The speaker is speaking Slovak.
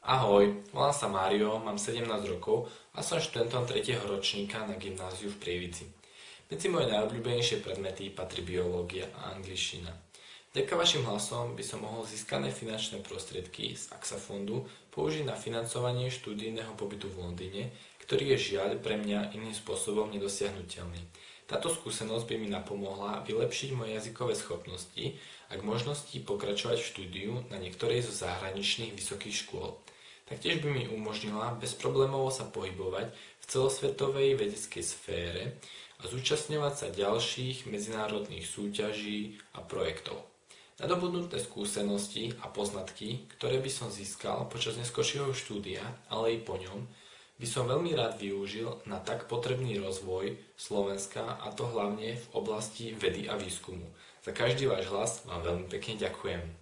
Ahoj, volám sa Mário, mám 17 rokov a som študentom 3. ročníka na gymnáziu v Prievidzi. Medzi moje najobľúbenejšie predmety patrí biológia a angličtina. Vďaka vašim hlasom by som mohol získané finančné prostriedky z AXA fondu použiť na financovanie študijného pobytu v Londýne, ktorý je žiaľ pre mňa iným spôsobom nedosiahnuteľný. Táto skúsenosť by mi napomohla vylepšiť moje jazykové schopnosti a k možnosti pokračovať v štúdiu na niektorej zo zahraničných vysokých škôl. Taktiež by mi umožnila bezproblémovo sa pohybovať v celosvetovej vedeckej sfére a zúčastňovať sa ďalších medzinárodných súťaží a projektov. Nadobudnuté skúsenosti a poznatky, ktoré by som získal počas neskôršieho štúdia, ale i po ňom, by som veľmi rád využil na tak potrebný rozvoj Slovenska, a to hlavne v oblasti vedy a výskumu. Za každý váš hlas vám veľmi pekne ďakujem.